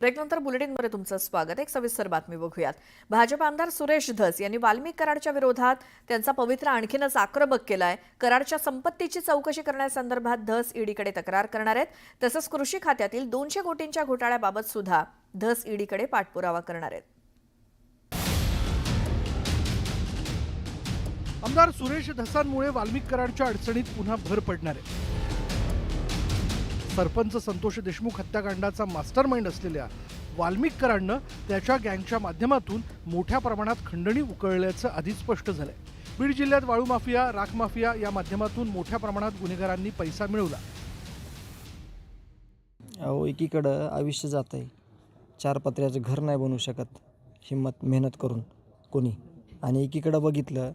ब्रेकनंतर बुलेटिनमध्ये तुमचं स्वागत. एक सविस्तर बातमी बघूयात. भाजप आमदार सुरेश धस यांनी वाल्मिक कराडच्या विरोधात त्यांचा पवित्र आणखीनच आक्रमक केलाय. कराडच्या संपत्तीची चौकशी करण्यासंदर्भात धस ईडीकडे तक्रार करणार आहेत. तसंच कृषी खात्यातील 200 कोटींच्या घोटाळ्याबाबत सुद्धा धस ईडीकडे पाठपुरावा करणार आहेत. आमदार सुरेश धसांमुळे वाल्मिक कराडच्या अडचणीत पुन्हा भर पडणार आहे. सरपंच संतोष देशमुख हत्याकांडाचा मास्टरमाइंड असलेल्या वाल्मिक कराडनं त्याच्या गँगच्या माध्यमातून मोठ्या प्रमाणात खंडणी उकळल्याचं आधीच स्पष्ट झालंय. बीड जिल्ह्यात वाळू माफिया, राख माफिया या माध्यमातून मोठ्या प्रमाणात गुन्हेगारांनी पैसा मिळवला. एकीकडं आयुष्य जात आहे, 4 पत्र्याचं घर नाही बनवू शकत हिम्मत मेहनत करून कोणी, आणि एकीकडं बघितलं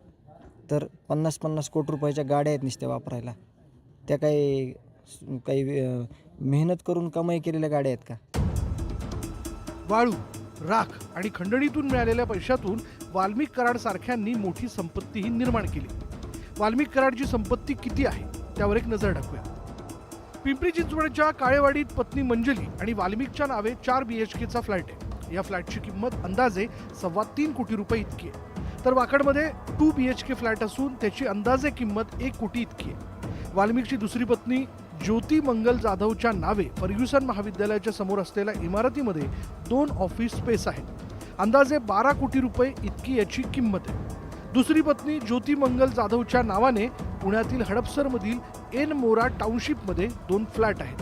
तर 50-50 कोटी रुपयाच्या गाड्या आहेत नुसत्या वापरायला. त्या काही मेहनत करून कमाई केलेल्या गाड्या आहेत का? वाळू, राख आणि खंडणीतून मिळालेल्या पैशातून वाल्मिक कराड सारख्यांनी मोठी संपत्तीही निर्माण केली. वाल्मिक कराडची संपत्ती किती आहे त्यावर एक नजर टाकूया. पिंपरी चिंचवडच्या काळेवाडीत पत्नी मंजली आणि वाल्मिकच्या नावे 4 BHKचा फ्लॅट आहे. या फ्लॅटची किंमत अंदाजे 3.25 कोटी रुपये इतकी आहे. तर वाकडमध्ये 2 BHK फ्लॅट असून त्याची अंदाजे किंमत 1 कोटी इतकी आहे. वाल्मिकची दुसरी पत्नी ज्योती मंगल जाधवच्या नावे फर्ग्युसन महाविद्यालयाच्या समोर असलेल्या इमारतीमध्ये 2 ऑफिस स्पेस आहेत. अंदाजे 12 कोटी रुपये इतकी याची किंमत आहे. दुसरी पत्नी ज्योती मंगल जाधवच्या नावाने पुण्यातील हडपसरमधील एन मोरा टाउनशिपमध्ये 2 फ्लॅट आहेत,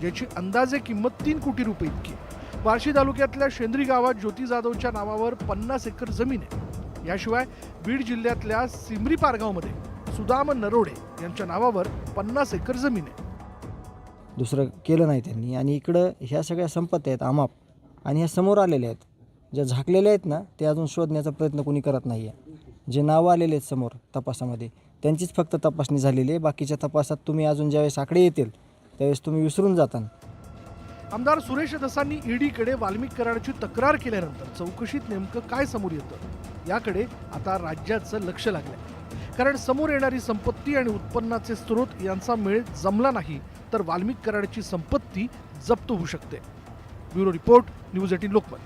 ज्याची अंदाजे किंमत 3 कोटी रुपये इतकी आहे. बार्शी तालुक्यातल्या शेंद्री गावात ज्योती जाधवच्या नावावर 50 एकर जमीन आहे. याशिवाय बीड जिल्ह्यातल्या सिमरी पारगावमध्ये सुदाम नरोडे यांच्या नावावर 50 एकर जमीन आहे. दुसरं केलं नाही त्यांनी. आणि इकडं ह्या सगळ्या संपत्ती आहेत आमाप, आणि ह्या समोर आलेल्या आहेत, ज्या झाकलेल्या आहेत ना, ते अजून शोधण्याचा प्रयत्न कोणी करत नाही आहे. जे नावं आलेले आहेत समोर तपासामध्ये त्यांचीच फक्त तपासणी झालेली आहे. बाकीच्या तपासात तुम्ही अजून ज्यावेळेस आकडे येतील त्यावेळेस तुम्ही विसरून जाता. आमदार सुरेश धसांनी ईडीकडे वाल्मिक कराडची तक्रार केल्यानंतर चौकशीत नेमकं काय समोर येतं याकडे आता राज्याचं लक्ष लागलंय. कारण समोर येणारी संपत्ती आणि उत्पन्नाचे स्रोत यांचा मेळ जमला नाही तर वाल्मिक कराडची संपत्ती जप्त होऊ शकते. Bureau report, news 18 Lokmat.